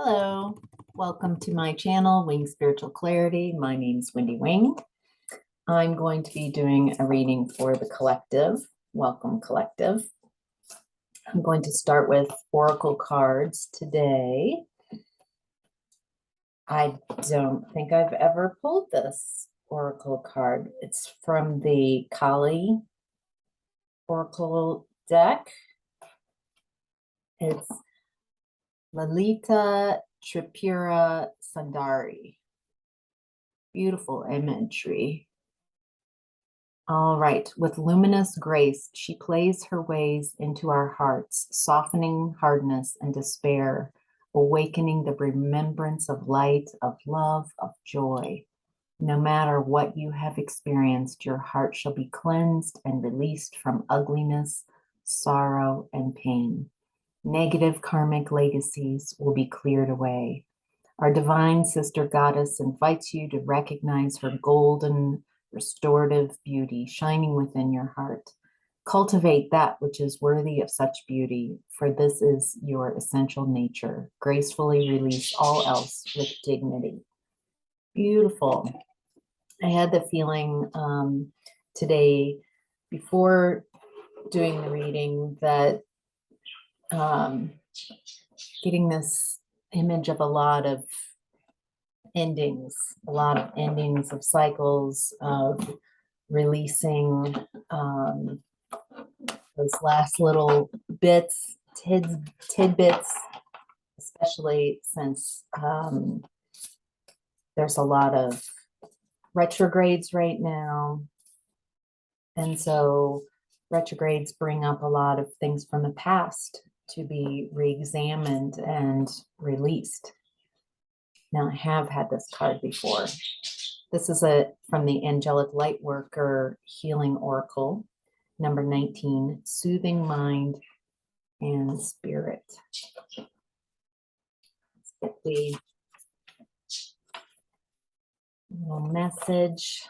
Hello, welcome to my channel, Wing Spiritual Clarity. My name's Wendy Wing. I'm going to be doing a reading for the collective. Welcome, collective. I'm going to start with oracle cards today. I don't think I've ever pulled this oracle card. It's from the Kali oracle deck. It's Lalita Tripura Sundari. Beautiful imagery. All right. With luminous grace, she plays her ways into our hearts, softening hardness and despair, awakening the remembrance of light, of love, of joy. No matter what you have experienced, your heart shall be cleansed and released from ugliness, sorrow, and pain. Negative karmic legacies will be cleared away. Our divine sister goddess invites you to recognize her golden, restorative beauty shining within your heart. Cultivate that which is worthy of such beauty, for this is your essential nature. Gracefully release all else with dignity. Beautiful. I had the feeling today, before doing the reading, that getting this image of a lot of endings of cycles, of releasing those last little bits, tidbits, especially since there's a lot of retrogrades right now. And so retrogrades bring up a lot of things from the past to be re-examined and released. Now, I have had this card before. This is from the Angelic Lightworker Healing Oracle, number 19, Soothing Mind and Spirit. Let's get the little message.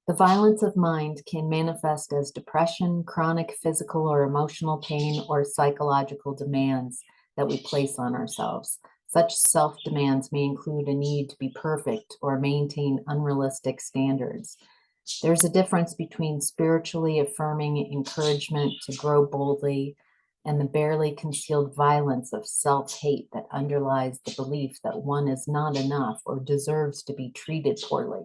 The violence of mind can manifest as depression, chronic physical or emotional pain, or psychological demands that we place on ourselves. Such self-demands may include a need to be perfect or maintain unrealistic standards. There's a difference between spiritually affirming encouragement to grow boldly and the barely concealed violence of self-hate that underlies the belief that one is not enough or deserves to be treated poorly.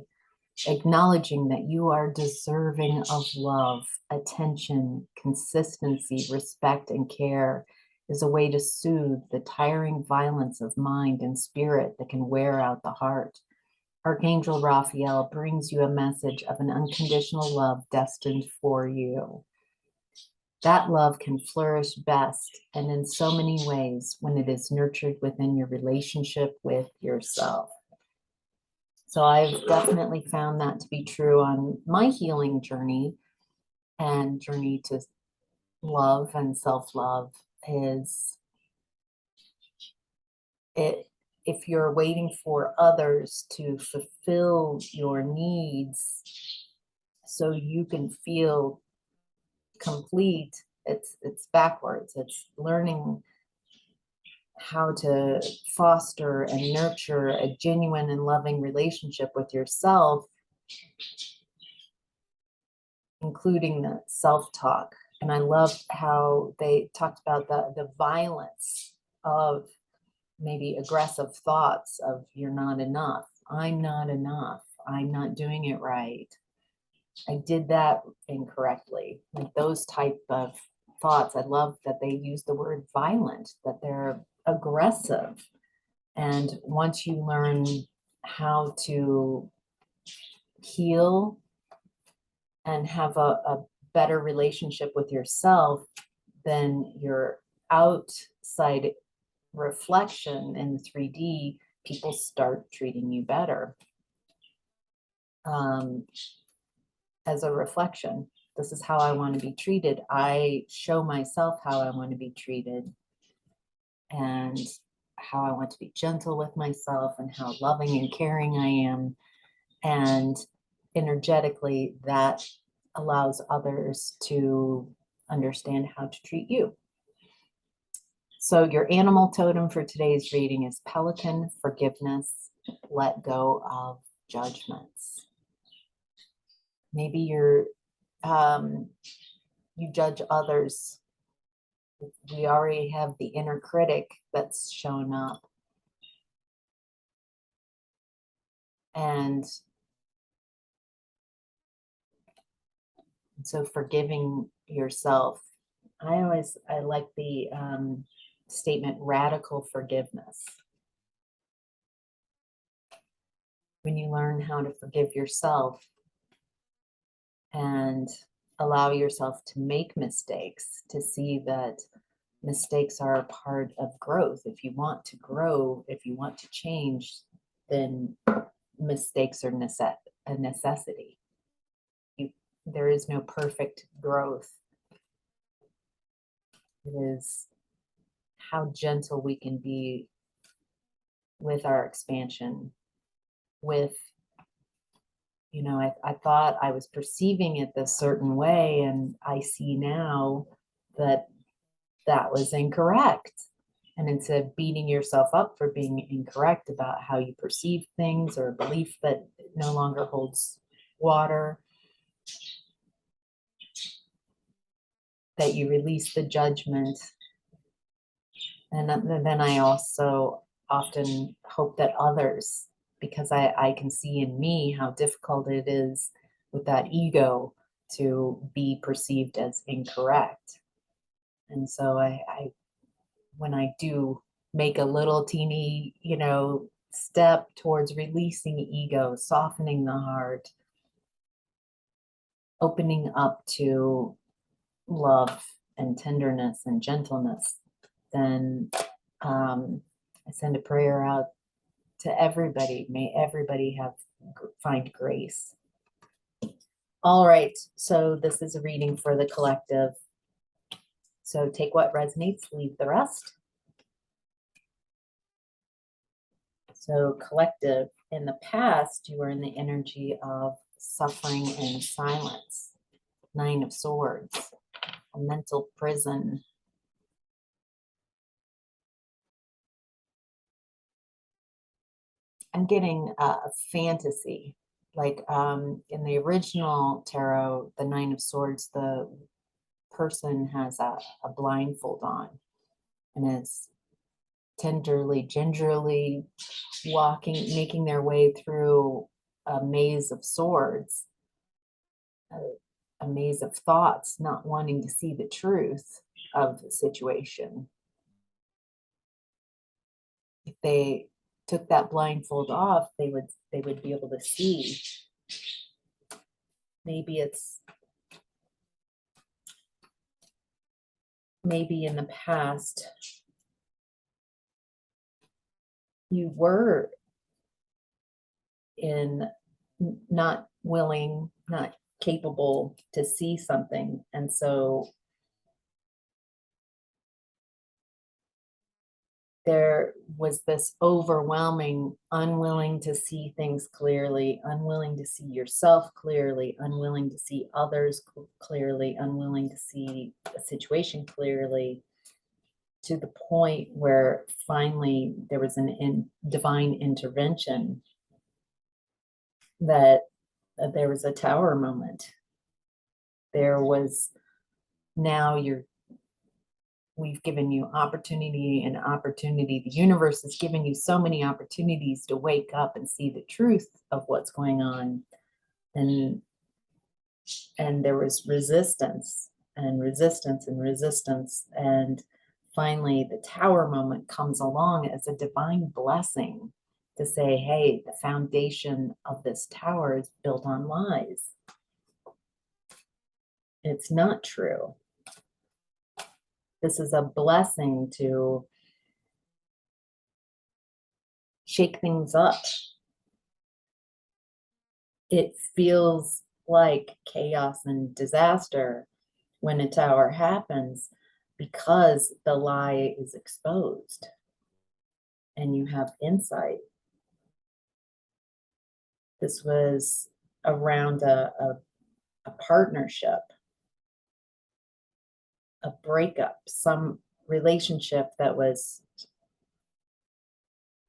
Acknowledging that you are deserving of love, attention, consistency, respect, and care is a way to soothe the tiring violence of mind and spirit that can wear out the heart. Archangel Raphael brings you a message of an unconditional love destined for you. That love can flourish best and in so many ways when it is nurtured within your relationship with yourself. So I've definitely found that to be true on my healing journey, and journey to love and self-love is it. If you're waiting for others to fulfill your needs so you can feel complete, it's backwards. It's learning how to foster and nurture a genuine and loving relationship with yourself, including the self-talk. And I love how they talked about the violence of maybe aggressive thoughts of you're not enough, I'm not enough, I'm not doing it right, I did that incorrectly. Like those type of thoughts. I love that they use the word violent, that they're aggressive. And once you learn how to heal and have a better relationship with yourself, then your outside reflection in the 3D, people start treating you better. As a reflection, this is how I want to be treated. I show myself how I want to be treated and how I want to be gentle with myself and how loving and caring I am. And energetically, that allows others to understand how to treat you. So your animal totem for today's reading is pelican, forgiveness, let go of judgments. Maybe you judge others. We already have the inner critic that's shown up. And so forgiving yourself. I like the statement radical forgiveness. When you learn how to forgive yourself and allow yourself to make mistakes, to see that mistakes are a part of growth. If you want to grow, if you want to change, then mistakes are a necessity. There is no perfect growth. It is how gentle we can be with our expansion, with, I thought I was perceiving it this certain way, and I see now that that was incorrect. And instead of beating yourself up for being incorrect about how you perceive things or a belief that no longer holds water, that you release the judgment. And then I also often hope that others, because I can see in me how difficult it is with that ego to be perceived as incorrect. And so when I do make a little teeny, step towards releasing ego, softening the heart, opening up to love and tenderness and gentleness, then I send a prayer out to everybody. May everybody find grace. All right, so this is a reading for the collective. So take what resonates, leave the rest. So collective, in the past, you were in the energy of suffering and silence. 9 of Swords, a mental prison. I'm getting a fantasy. Like in the original tarot, the 9 of Swords, the person has a blindfold on and is tenderly, gingerly making their way through a maze of swords, a maze of thoughts, not wanting to see the truth of the situation. If they took that blindfold off, they would be able to see. Maybe in the past you were not willing, not capable to see something, and so there was this overwhelming unwilling to see things clearly, unwilling to see yourself clearly, unwilling to see others clearly, unwilling to see a situation clearly, to the point where finally there was an divine intervention, that there was a tower moment. There was, now we've given you opportunity and opportunity. The universe has given you so many opportunities to wake up and see the truth of what's going on. And there was resistance and resistance and resistance. And finally, the tower moment comes along as a divine blessing to say, hey, the foundation of this tower is built on lies. It's not true. This is a blessing to shake things up. It feels like chaos and disaster when a tower happens because the lie is exposed and you have insight. This was around a partnership, a breakup, some relationship that was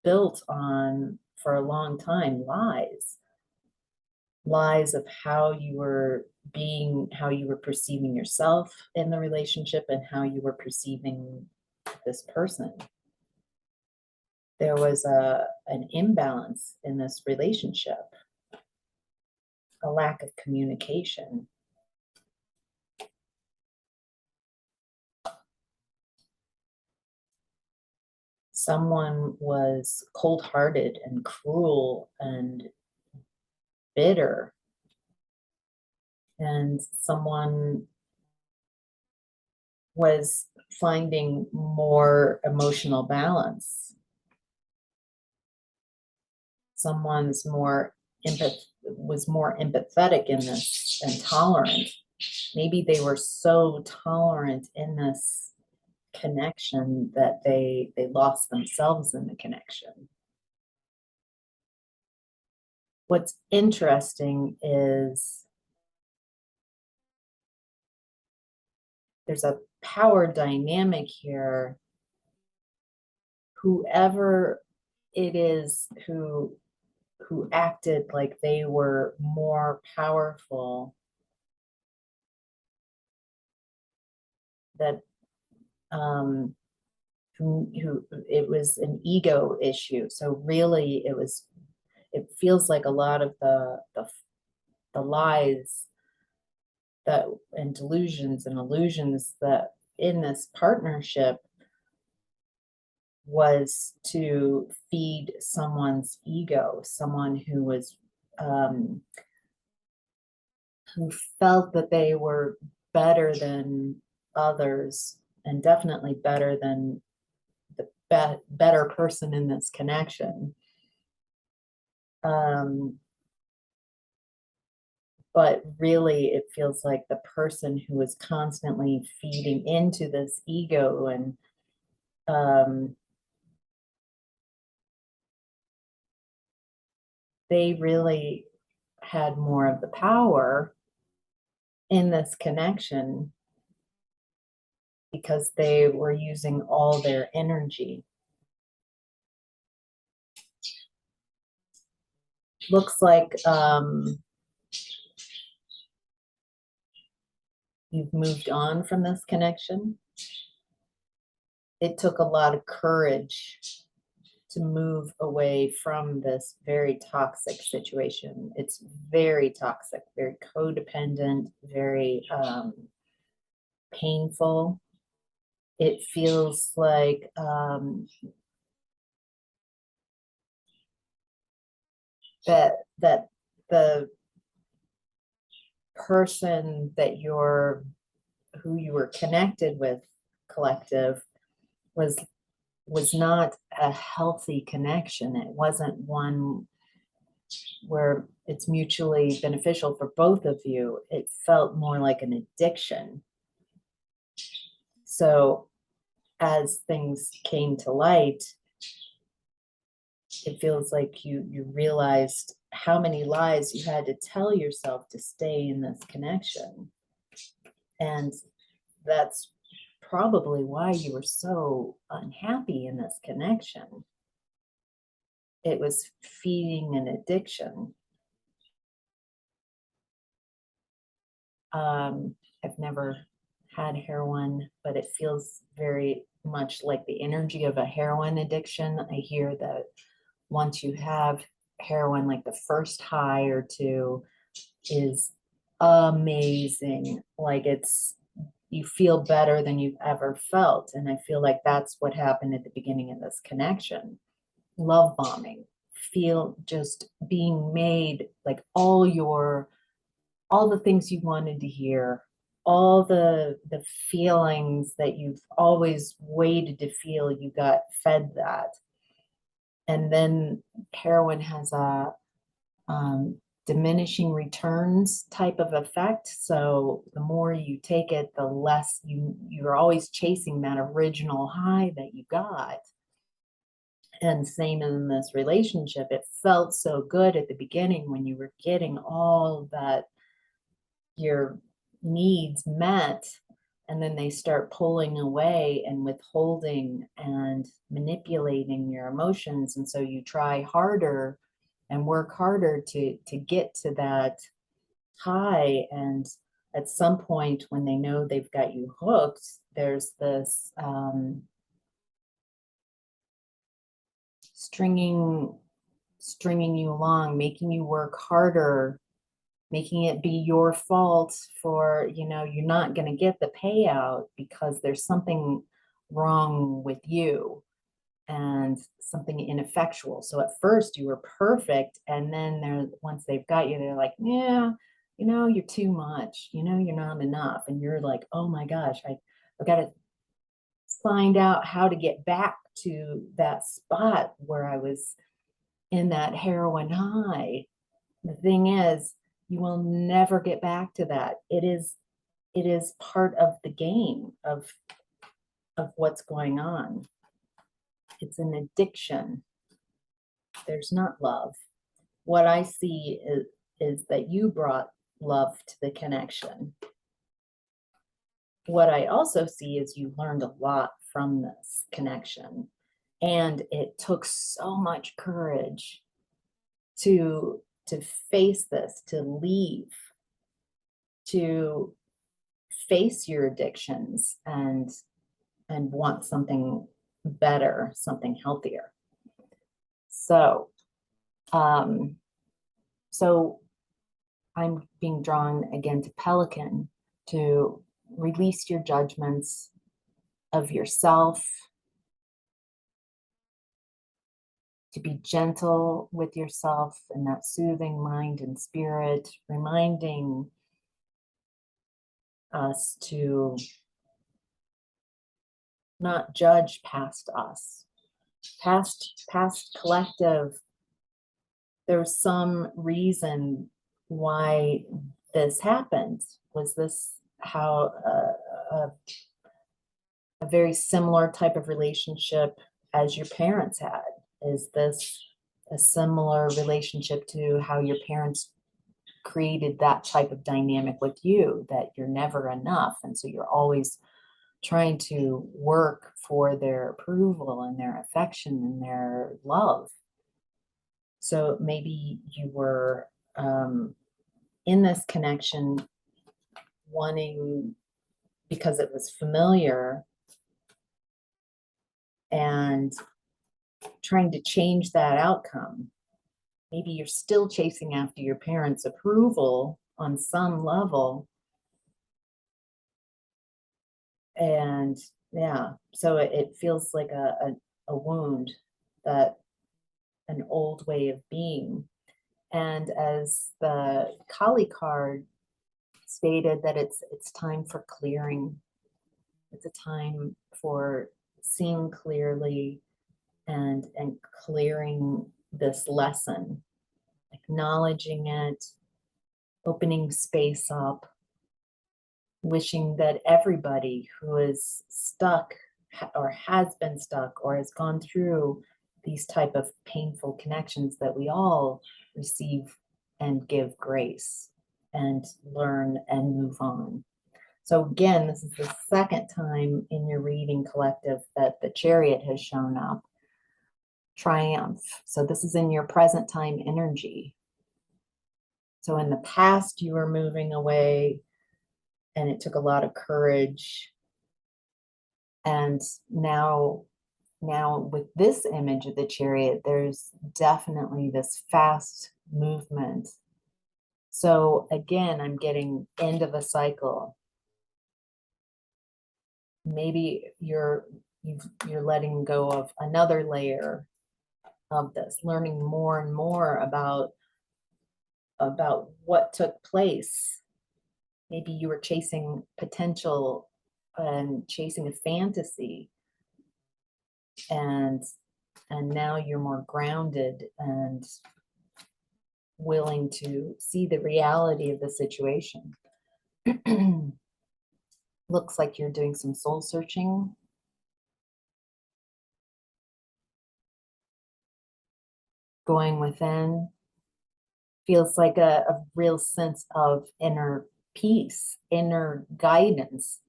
built on, for a long time, lies of how you were being, how you were perceiving yourself in the relationship, and how you were perceiving this person. There was an imbalance in this relationship, a lack of communication. Someone was cold-hearted and cruel and bitter, and someone was finding more emotional balance. Someone's was more empathetic in this and tolerant. Maybe they were so tolerant in this connection that they lost themselves in the connection. What's interesting is there's a power dynamic here. Whoever it is who acted like they were more powerful, that who it was an ego issue. So really it feels like a lot of the lies that and delusions and illusions that in this partnership was to feed someone's ego, someone who was who felt that they were better than others, and definitely better than the better person in this connection. But really, it feels like the person who was constantly feeding into this ego and they really had more of the power in this connection because they were using all their energy. Looks like you've moved on from this connection. It took a lot of courage to move away from this very toxic situation. It's very toxic, very codependent, very painful. It feels like that the person who you were connected with, collective, was not a healthy connection. It wasn't one where it's mutually beneficial for both of you. It felt more like an addiction. So as things came to light, it feels like you realized how many lies you had to tell yourself to stay in this connection. And that's probably why you were so unhappy in this connection. It was feeding an addiction. I've never had heroin, but it feels very much like the energy of a heroin addiction. I hear that once you have heroin, like the first high or two is amazing. Like you feel better than you've ever felt. And I feel like that's what happened at the beginning of this connection. Love bombing, feel just being made like all the things you wanted to hear, all the feelings that you've always waited to feel, you got fed that. And then heroin has a diminishing returns type of effect. So the more you take it, the less you're always chasing that original high that you got. And same in this relationship, it felt so good at the beginning when you were getting all that your needs met, And then they start pulling away and withholding and manipulating your emotions. And so you try harder and work harder to get to that high. And at some point, when they know they've got you hooked, there's this stringing you along, making you work harder, making it be your fault for, you're not going to get the payout because there's something wrong with you and something ineffectual. So at first you were perfect, and then once they've got you, they're like, yeah, you're too much, you're not enough. And you're like, oh my gosh, I've got to find out how to get back to that spot where I was in that heroin high. The thing is, you will never get back to that. It is part of the game of what's going on. It's an addiction. There's not love. What I see is that you brought love to the connection. What I also see is you learned a lot from this connection. And it took so much courage to face this, to leave, to face your addictions and want something better, something healthier. So so I'm being drawn again to Pelican, to release your judgments of yourself, to be gentle with yourself in that soothing mind and spirit, reminding us to not judge past us, past collective. There's some reason why this happened. Was this how a very similar type of relationship as your parents had? Is this a similar relationship to how your parents created that type of dynamic with you, that you're never enough, and so you're always trying to work for their approval and their affection and their love? So maybe you were in this connection wanting, because it was familiar, and trying to change that outcome. Maybe you're still chasing after your parents' approval on some level. And yeah, so it feels like a wound, that an old way of being. And as the Kali card stated, that it's time for clearing. It's a time for seeing clearly and clearing this lesson, acknowledging it, opening space up, wishing that everybody who is stuck or has been stuck or has gone through these type of painful connections, that we all receive and give grace and learn and move on. So again, this is the second time in your reading, collective, that the Chariot has shown up. Triumph. So this is in your present time energy. So in the past, you were moving away, and it took a lot of courage. And now with this image of the Chariot, there's definitely this fast movement. So again, I'm getting end of a cycle. Maybe you're letting go of another layer of this, learning more and more about what took place. Maybe you were chasing potential and chasing a fantasy, and now you're more grounded and willing to see the reality of the situation. Looks like you're doing some soul searching. Going within. Feels like a real sense of inner peace, inner guidance.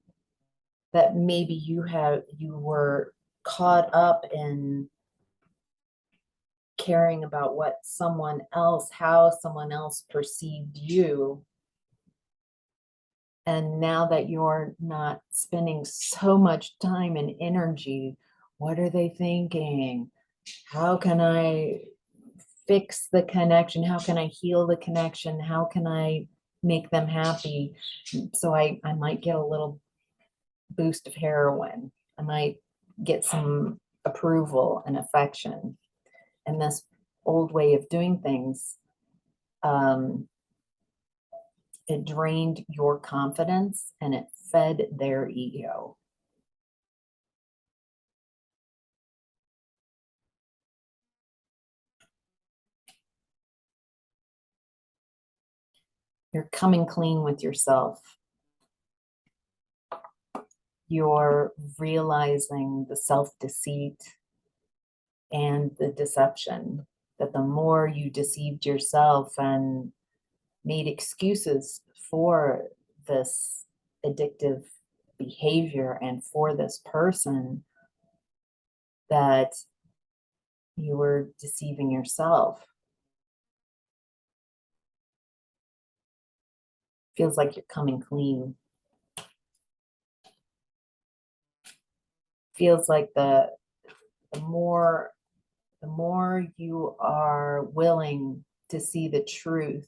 that maybe you were caught up in caring about how someone else perceived you. And now that you're not spending so much time and energy, what are they thinking? How can I fix the connection? How can I heal the connection? How can I make them happy? So I might get a little boost of heroin. I might get some approval and affection. And this old way of doing things, it drained your confidence and it fed their ego. You're coming clean with yourself. You're realizing the self-deceit and the deception, that the more you deceived yourself and made excuses for this addictive behavior and for this person, that you were deceiving yourself. Feels like you're coming clean. Feels like the more you are willing to see the truth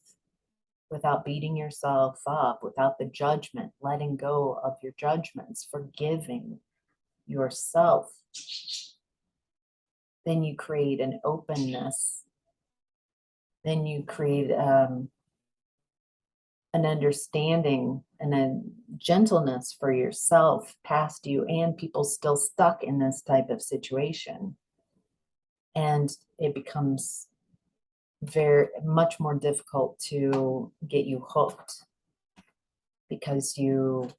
without beating yourself up, without the judgment, letting go of your judgments, forgiving yourself, then you create an openness. Then you create an understanding and a gentleness for yourself past you and people still stuck in this type of situation. And it becomes very much more difficult to get you hooked because you're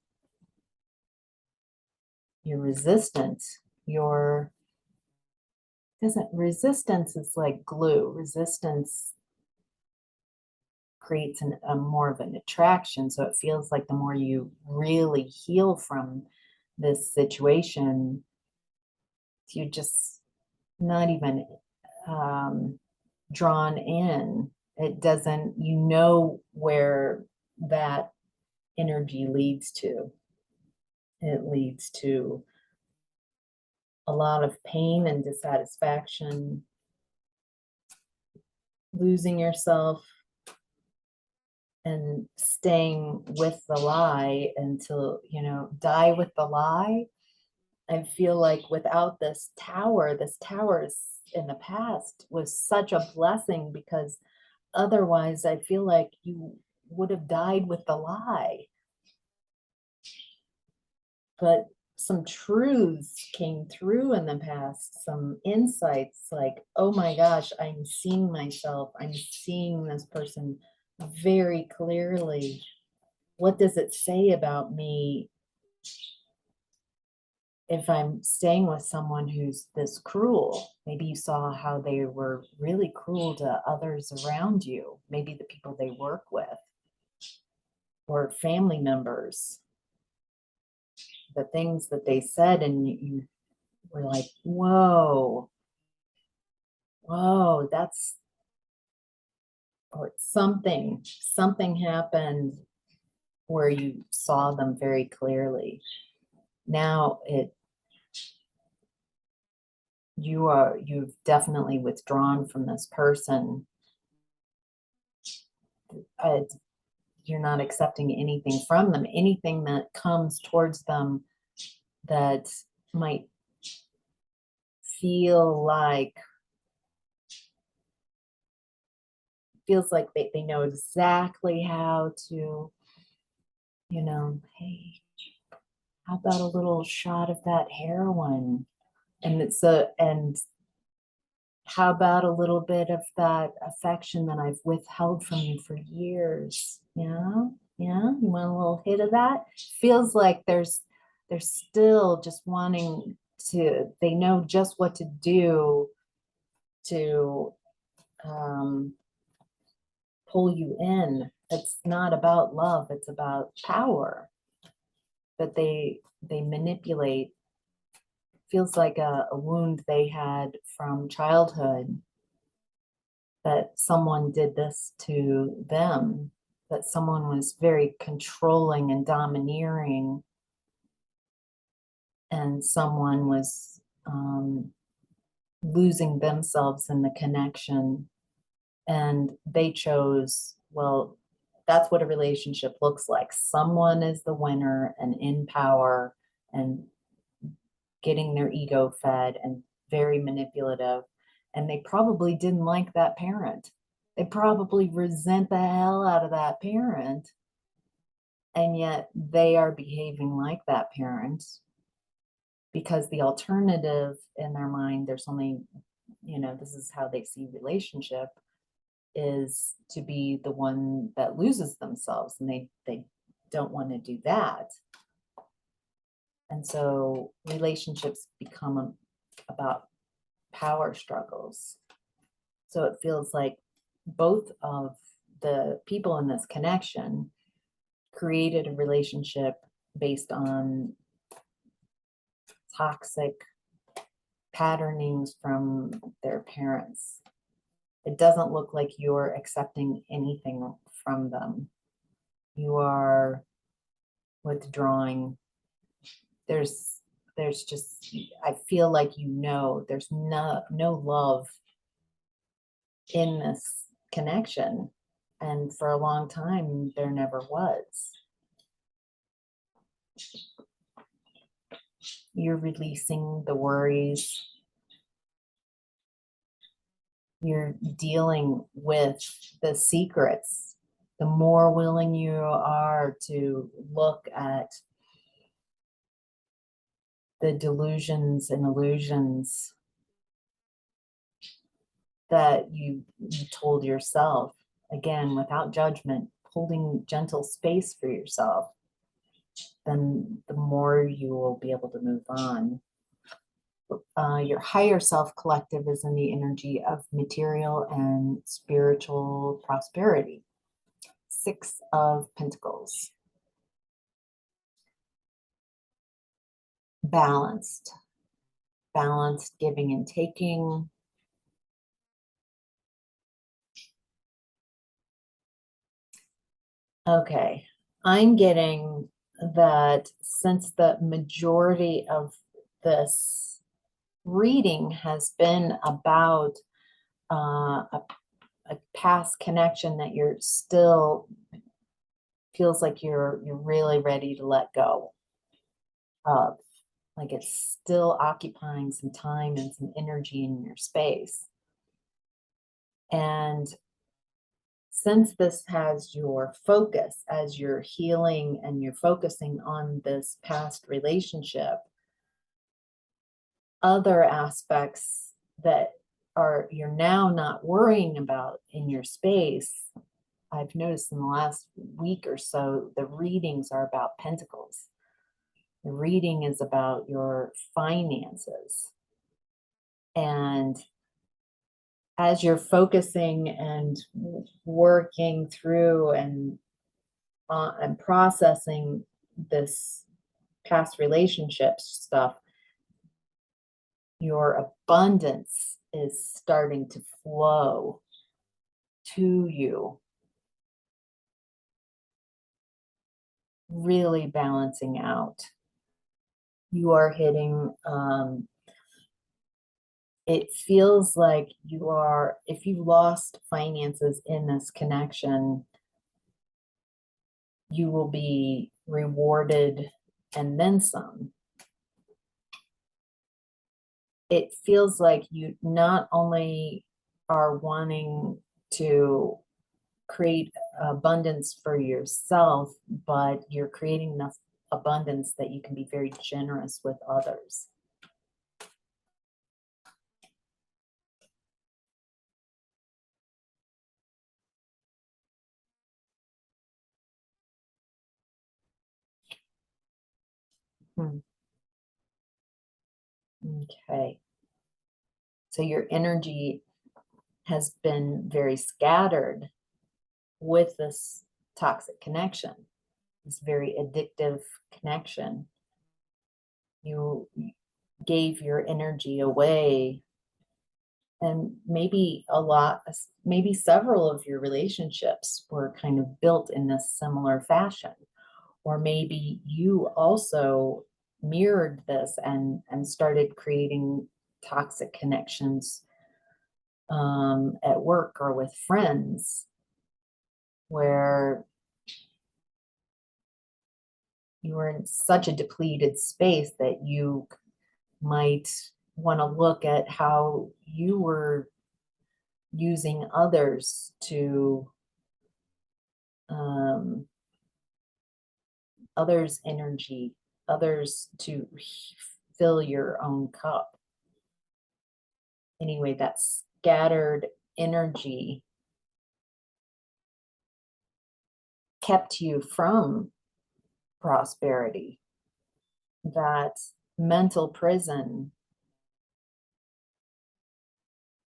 resistant. Resistance is like glue. Resistance creates a more of an attraction. So it feels like the more you really heal from this situation, you're just not even drawn in. It doesn't, where that energy leads to. It leads to a lot of pain and dissatisfaction, losing yourself, and staying with the lie until, die with the lie. I feel like without this tower in the past was such a blessing, because otherwise I feel like you would have died with the lie. But some truths came through in the past, some insights like, oh my gosh, I'm seeing myself, I'm seeing this person very clearly. What does it say about me if I'm staying with someone who's this cruel? Maybe you saw how they were really cruel to others around you, maybe the people they work with or family members, the things that they said, and you were like, whoa, that's, or something happened where you saw them very clearly. Now you've definitely withdrawn from this person. You're not accepting anything from them. Anything that comes towards them that might feels like they know exactly how to, hey, how about a little shot of that heroin? And how about a little bit of that affection that I've withheld from you for years? Yeah, you want a little hit of that? Feels like they're still just wanting to, they know just what to do to pull you in. It's not about love, it's about power. But they they manipulate. Feels like a wound they had from childhood, that someone did this to them, that someone was very controlling and domineering, and someone was losing themselves in the connection. And they chose, well, that's what a relationship looks like. Someone is the winner and in power and getting their ego fed and very manipulative. And they probably didn't like that parent. They probably resent the hell out of that parent. And yet they are behaving like that parent, because the alternative in their mind, there's only, this is how they see relationship, is to be the one that loses themselves. And they don't want to do that. And so relationships become about power struggles. So it feels like both of the people in this connection created a relationship based on toxic patternings from their parents. It doesn't look like you're accepting anything from them. You are withdrawing. There's just, I feel like, there's no love in this connection. And for a long time, there never was. You're releasing the worries. You're dealing with the secrets. The more willing you are to look at the delusions and illusions that you told yourself, again, without judgment, holding gentle space for yourself, then the more you will be able to move on. Your higher self collective is in the energy of material and spiritual prosperity. 6 of Pentacles. Balanced giving and taking. Okay, I'm getting that since the majority of this reading has been about a past connection that you're still, feels like you're really ready to let go of, like it's still occupying some time and some energy in your space. And since this has your focus as you're healing and you're focusing on this past relationship, other aspects that you're now not worrying about in your space, I've noticed in the last week or so, the readings are about pentacles. The reading is about your finances. And as you're focusing and working through and processing this past relationships stuff, your abundance is starting to flow to you, really balancing out. You are hitting, it feels like if you lost finances in this connection, you will be rewarded and then some. It feels like you not only are wanting to create abundance for yourself, but you're creating enough abundance that you can be very generous with others. Okay. So your energy has been very scattered with this toxic connection, this very addictive connection. you gave your energy away, and maybe maybe several of your relationships were kind of built in this similar fashion, or maybe you also mirrored this and started creating toxic connections at work or with friends, where you were in such a depleted space that you might want to look at how you were using others to um, others' energy, others to fill your own cup. Anyway, that scattered energy kept you from prosperity. That mental prison,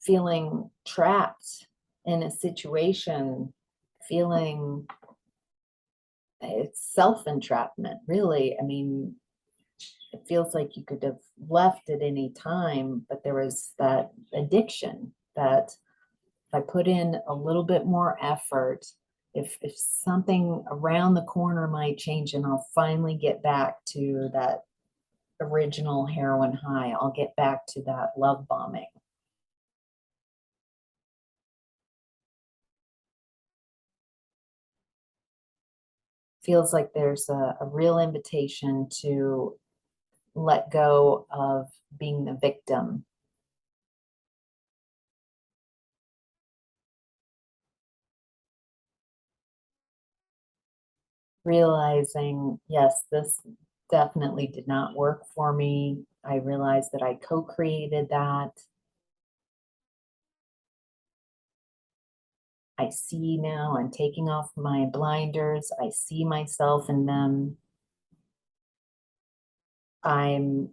feeling trapped in a situation, feeling it's self-entrapment, really. I mean, it feels like you could have left at any time, but there was that addiction that if I put in a little bit more effort, if something around the corner might change and I'll finally get back to that original heroin high, I'll get back to that love bombing. Feels like there's a real invitation to let go of being the victim. Realizing, yes, this definitely did not work for me. I realized that I co-created that. I see now, I'm taking off my blinders. I see myself in them. I'm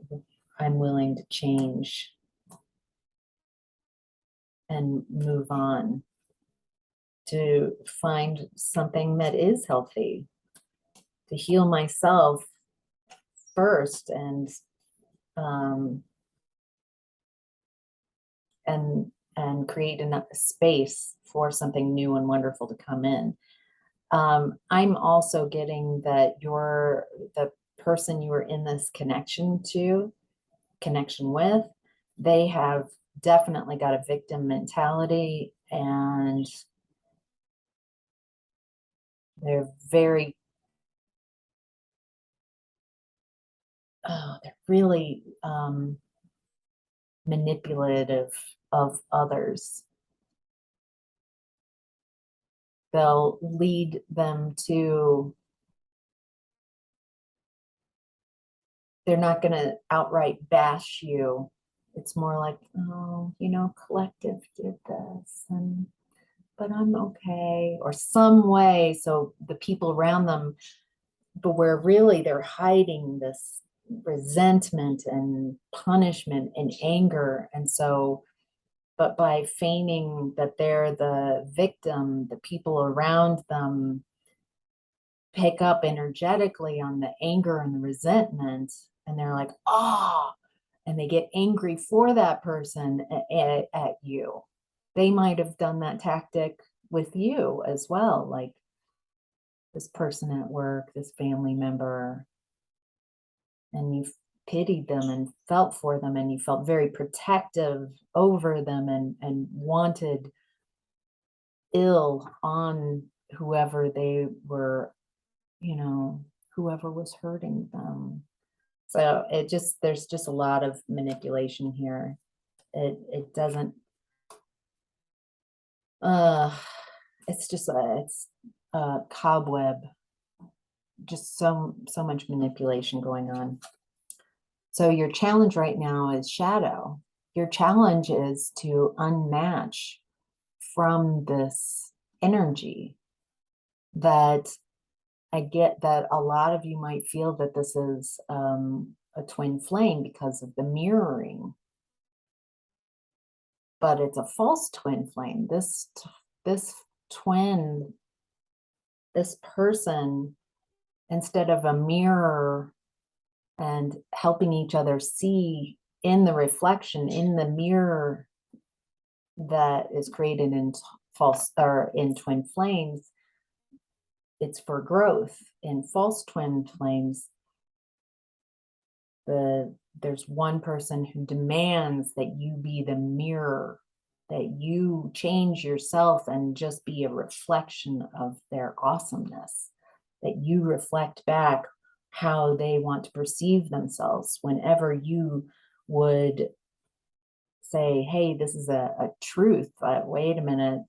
I'm willing to change and move on to find something that is healthy, to heal myself first, um, and create enough space for something new and wonderful to come in. I'm also getting that the person you were in this connection with, they have definitely got a victim mentality, and they're very, they're really manipulative of others. They'll lead them to, they're not going to outright bash you. It's more like, oh, collective did this, but I'm okay, or some way. So the people around them, but where really they're hiding this resentment and punishment and anger. And so, but by feigning that they're the victim, the people around them pick up energetically on the anger and the resentment, and they're like, oh, and they get angry for that person at you. They might have done that tactic with you as well, like this person at work, this family member, and you pitied them and felt for them, and you felt very protective over them, and wanted ill on whoever they were, whoever was hurting them. So there's just a lot of manipulation here. It doesn't, uh, it's a cobweb, just so much manipulation going on. So your challenge right now is shadow. Your challenge is to unmatch from this energy. That I get that a lot of you might feel that this is a twin flame because of the mirroring, but it's a false twin flame. This twin, this person, instead of a mirror and helping each other see in the reflection, in the mirror that is created in false or in twin flames, it's for growth. In false twin flames, there's one person who demands that you be the mirror, that you change yourself and just be a reflection of their awesomeness, that you reflect back how they want to perceive themselves. Whenever you would say, hey, this is a truth, wait a minute,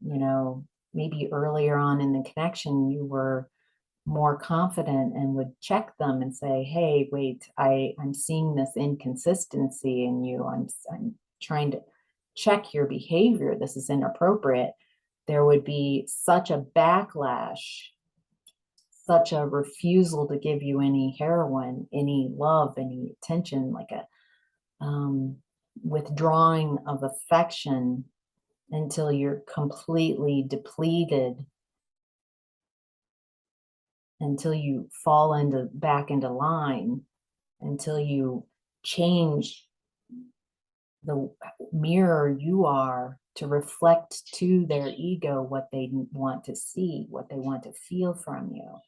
maybe earlier on in the connection you were more confident and would check them and say, hey, wait, I'm seeing this inconsistency in you. I'm trying to check your behavior. This is inappropriate. There would be such a backlash, such a refusal to give you any heroin, any love, any attention, like a withdrawing of affection until you're completely depleted, until you fall back into line, until you change the mirror you are to reflect to their ego what they want to see, what they want to feel from you.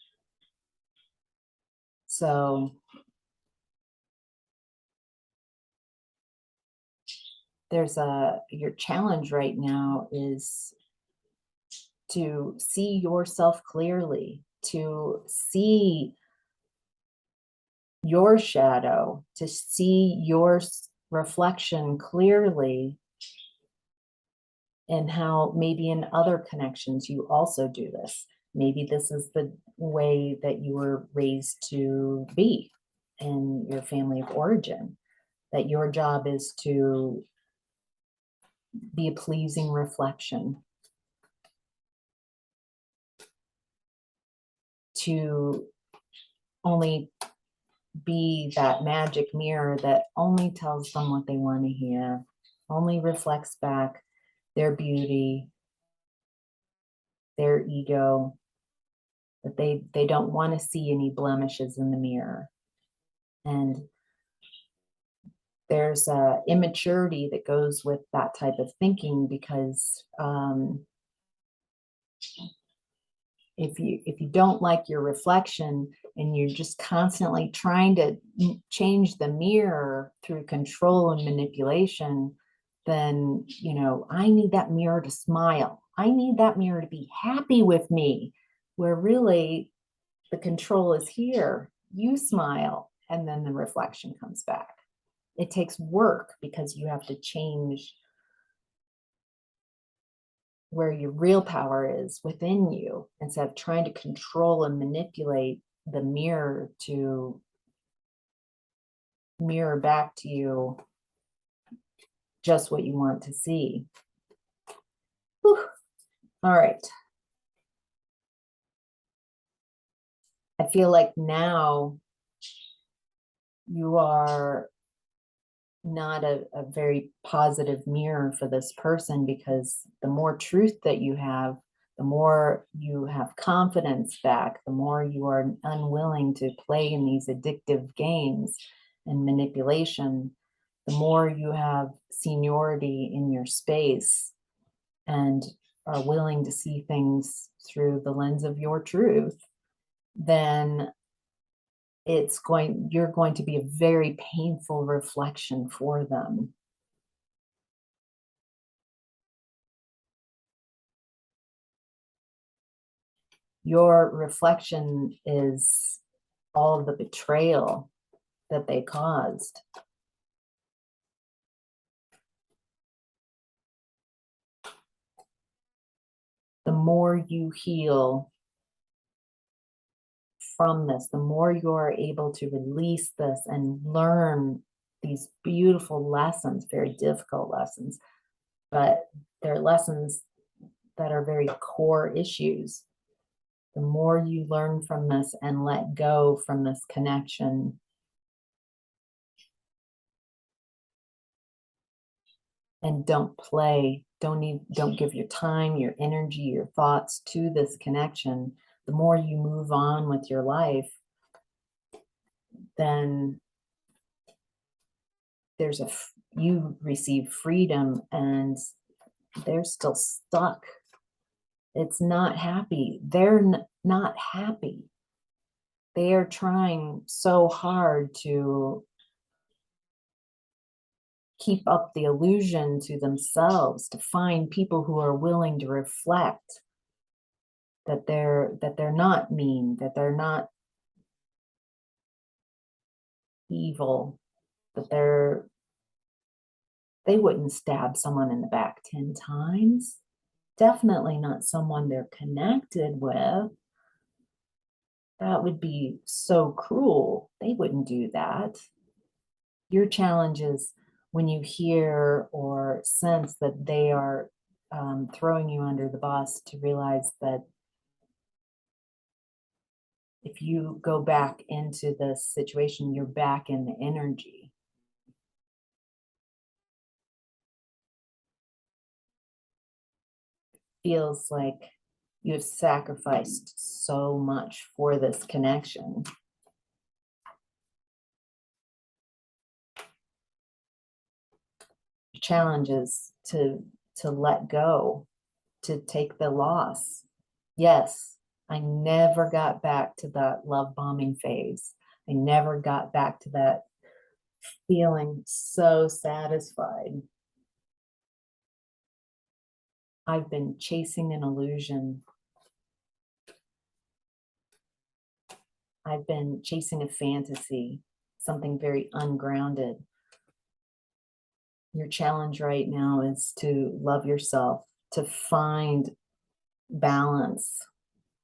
So your challenge right now is to see yourself clearly, to see your shadow, to see your reflection clearly, and how maybe in other connections you also do this. Maybe this is the way that you were raised to be in your family of origin, that your job is to be a pleasing reflection, to only be that magic mirror that only tells them what they want to hear, only reflects back their beauty, their ego, that they don't want to see any blemishes in the mirror. And there's a immaturity that goes with that type of thinking, because if you don't like your reflection and you're just constantly trying to change the mirror through control and manipulation, then I need that mirror to smile, I need that mirror to be happy with me, where really the control is here. You smile and then the reflection comes back. It takes work because you have to change where your real power is within you, instead of trying to control and manipulate the mirror to mirror back to you just what you want to see. Whew. All right. I feel like now you are not a very positive mirror for this person, because the more truth that you have, the more you have confidence back, the more you are unwilling to play in these addictive games and manipulation, the more you have seniority in your space and are willing to see things through the lens of your truth, then you're going to be a very painful reflection for them. Your reflection is all of the betrayal that they caused. The more you heal from this, the more you are able to release this and learn these beautiful lessons, very difficult lessons, but they're lessons that are very core issues. The more you learn from this and let go from this connection, and don't give your time, your energy, your thoughts to this connection, the more you move on with your life, then you receive freedom, and they're still stuck. It's not happy. They're not happy. They are trying so hard to keep up the illusion to themselves, to find people who are willing to reflect that they're not mean, that they're not evil, that they wouldn't stab someone in the back 10 times. Definitely not someone they're connected with. That would be so cruel. They wouldn't do that. Your challenge is when you hear or sense that they are throwing you under the bus, to realize that if you go back into this situation, you're back in the energy. Feels like you have sacrificed so much for this connection. The challenge is to let go, to take the loss. Yes, I never got back to that love bombing phase. I never got back to that feeling so satisfied. I've been chasing an illusion. I've been chasing a fantasy, something very ungrounded. Your challenge right now is to love yourself, to find balance,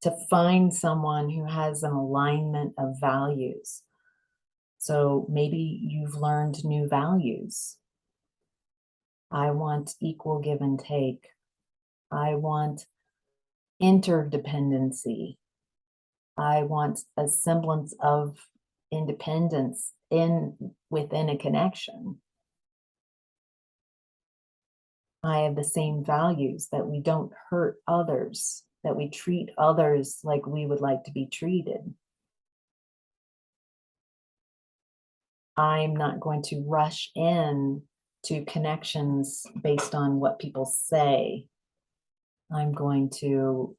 to find someone who has an alignment of values. So maybe you've learned new values. I want equal give and take. I want interdependency. I want a semblance of independence within a connection. I have the same values, that we don't hurt others, that we treat others like we would like to be treated. I'm not going to rush in to connections based on what people say. I'm going to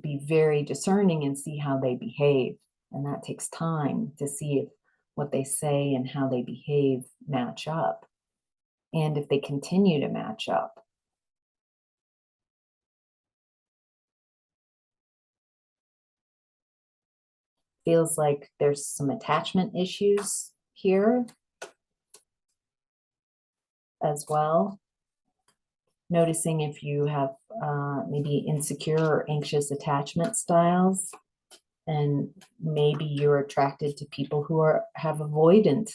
be very discerning and see how they behave. And that takes time to see if what they say and how they behave match up. And if they continue to match up. Feels like there's some attachment issues here as well. Noticing if you have maybe insecure or anxious attachment styles, and maybe you're attracted to people who have avoidant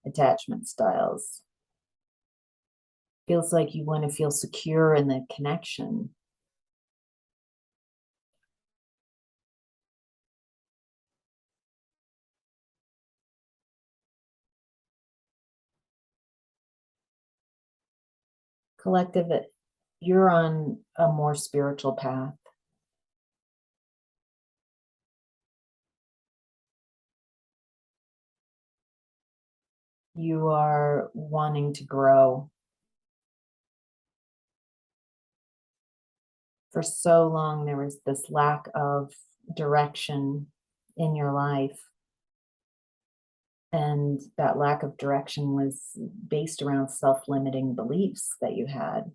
attachment styles. Feels like you want to feel secure in the connection. Collective, you're on a more spiritual path. You are wanting to grow. For so long, there was this lack of direction in your life. And that lack of direction was based around self-limiting beliefs that you had.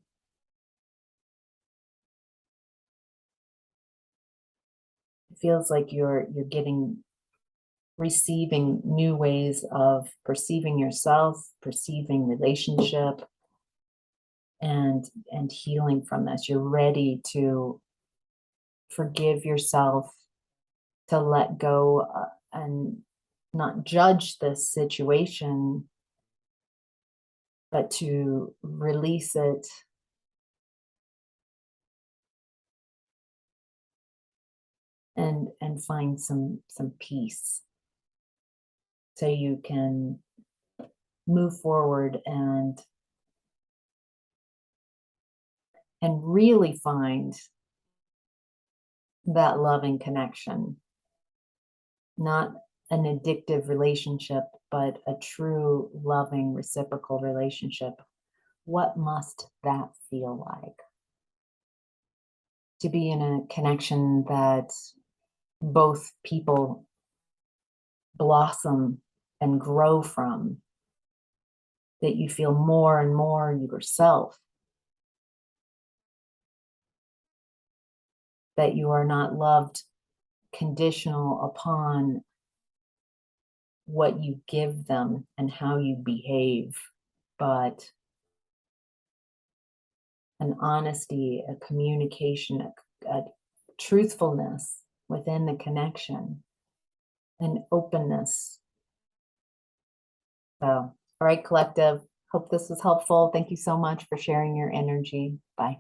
It feels like you're receiving new ways of perceiving yourself, perceiving relationship, and healing from this. You're ready to forgive yourself, to let go, and not judge this situation, but to release it and find some peace, so you can move forward and really find that loving connection, not an addictive relationship, but a true, loving, reciprocal relationship, what must that feel like? To be in a connection that both people blossom and grow from, that you feel more and more yourself, that you are not loved conditional upon what you give them and how you behave, but an honesty, a communication, a truthfulness within the connection, an openness. So, all right, collective. Hope this was helpful. Thank you so much for sharing your energy. Bye.